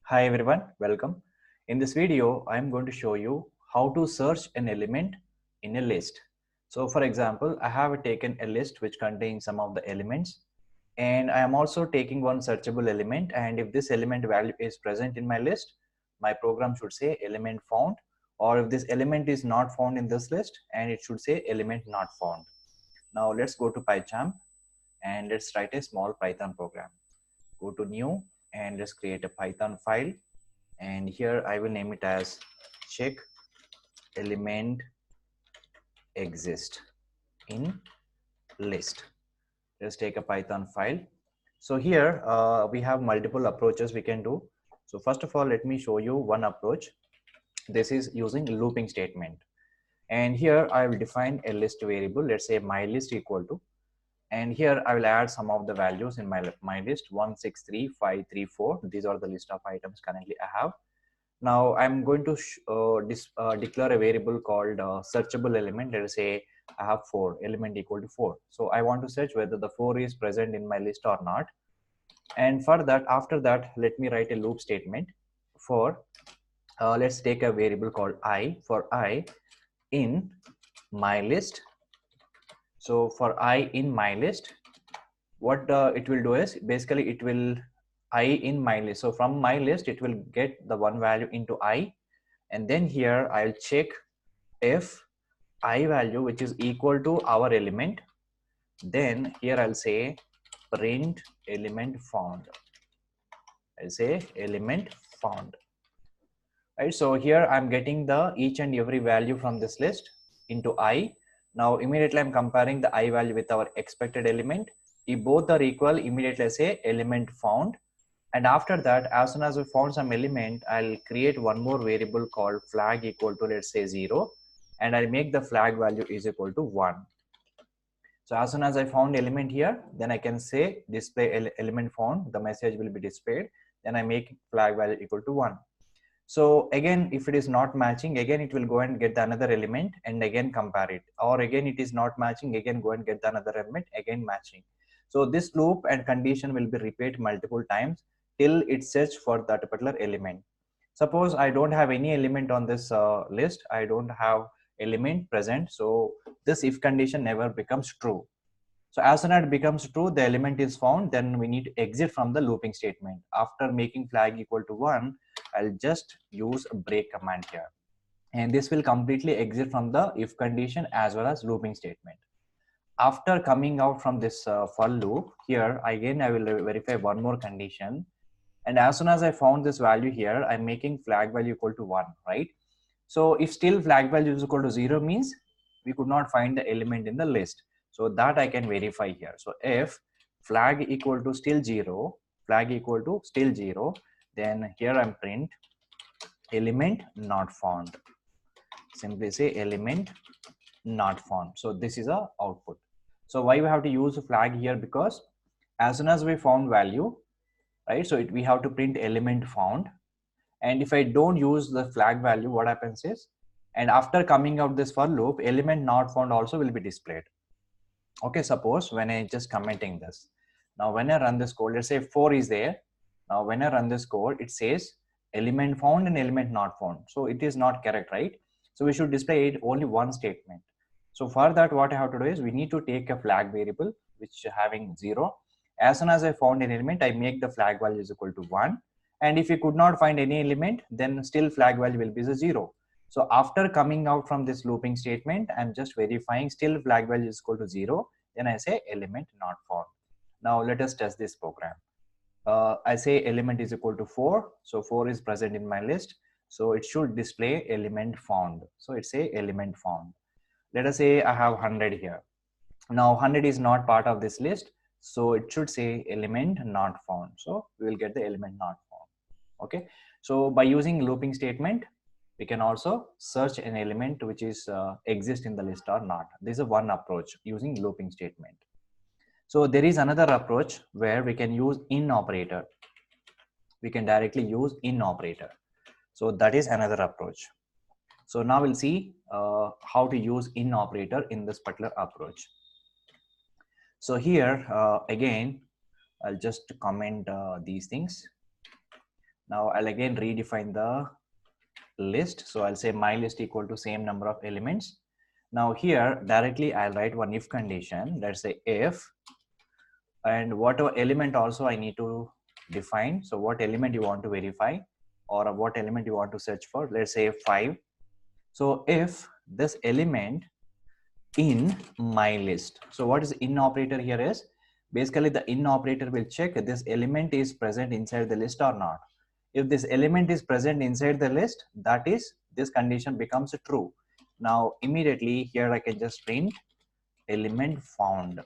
Hi everyone, welcome. In this video, I am going to show you how to search an element in a list. So for example, I have taken a list which contains some of the elements, and I am also taking one searchable element, and if this element value is present in my list, my program should say element found, or if this element is not found in this list, and it should say element not found. Now let's go to PyCharm and let's write a small Python program. Go to new and let's create a Python file, and here I will name it as check element exist in list. Let's take a Python file. So here we have multiple approaches we can do. So first of all, let me show you one approach. This is using looping statement, and here I will define a list variable. Let's say my list equal to, and here I will add some of the values in my list 163534. These are the list of items currently I have. Now I'm going to declare a variable called searchable element. Let us say I have 4 element equal to 4. So I want to search whether the 4 is present in my list or not. And for that, after that, let me write a loop statement for let's take a variable called I, for I in my list. So for I in my list, what it will do is basically it will I in my list. So from my list, it will get the one value into I, and then here I'll check if I value which is equal to our element, then here I'll say print element found. I'll say element found, right? So here I'm getting the each and every value from this list into I. Now immediately I'm comparing the I value with our expected element. If both are equal, immediately I say element found. And after that, as soon as we found some element, I'll create one more variable called flag equal to, let's say 0, and I'll make the flag value is equal to 1. So as soon as I found element here, then I can say display element found, the message will be displayed. Then I make flag value equal to 1. So again, if it is not matching, again it will go and get the another element and again compare it, or again it is not matching, again go and get the another element, again matching. So this loop and condition will be repeated multiple times till it search for that particular element. Suppose I don't have any element on this list, I don't have element present, so this if condition never becomes true. So as soon as it becomes true, the element is found, then we need to exit from the looping statement. After making flag equal to 1, I'll just use a break command here, and this will completely exit from the if condition as well as looping statement. After coming out from this for loop, here again I will verify one more condition, and as soon as I found this value here, I'm making flag value equal to 1, right? So if still flag value is equal to 0 means we could not find the element in the list, so that I can verify here. So if flag equal to still 0, flag equal to still 0, then here I'm print element not found. Simply say element not found. So this is a output. So why we have to use a flag here? Because as soon as we found value, right, so we have to print element found. And if I don't use the flag value, what happens is, and after coming out this for loop, element not found also will be displayed. Okay, suppose when I just commenting this, now when I run this code, let's say 4 is there. Now when I run this code, it says element found and element not found. So it is not correct, right? So we should display it only one statement. So for that, what I have to do is we need to take a flag variable which having 0. As soon as I found an element, I make the flag value is equal to 1. And if you could not find any element, then still flag value will be 0. So after coming out from this looping statement, I'm just verifying still flag value is equal to 0. Then I say element not found. Now let us test this program. I say element is equal to 4. So 4 is present in my list. So it should display element found. So it say element found. Let us say I have 100 here. Now 100 is not part of this list. So it should say element not found. So we will get the element not found. Okay. So by using looping statement, we can also search an element which is exist in the list or not. This is one approach using looping statement. So there is another approach where we can use in operator. We can directly use in operator. So that is another approach. So now we'll see how to use in operator in this particular approach. So here again, I'll just comment these things. Now I'll again redefine the list. So I'll say my list equal to same number of elements. Now here directly I'll write one if condition. Let's say if, and whatever element also I need to define. So what element you want to verify or what element you want to search for. Let's say 5. So if this element in my list. So what is in operator here is basically the in operator will check if this element is present inside the list or not. If this element is present inside the list, that is this condition becomes true. Now immediately here I can just print element found.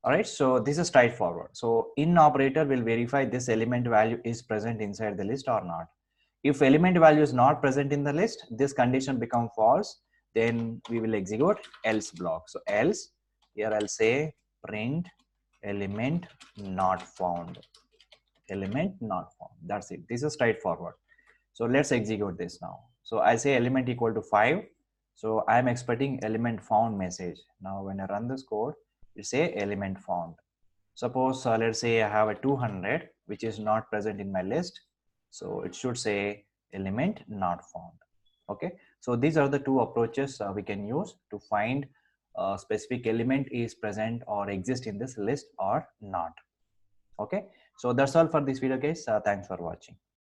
All right, so this is straightforward. So in operator will verify this element value is present inside the list or not. If element value is not present in the list, this condition become false. Then we will execute else block. So else, here I'll say print element not found. Element not found. That's it. This is straightforward. So let's execute this now. So I say element equal to 5. So I'm expecting element found message. Now when I run this code, it say element found. Suppose let's say I have a 200 which is not present in my list. So it should say element not found. Okay. So these are the two approaches we can use to find a specific element is present or exist in this list or not. Okay. So that's all for this video, guys. Thanks for watching.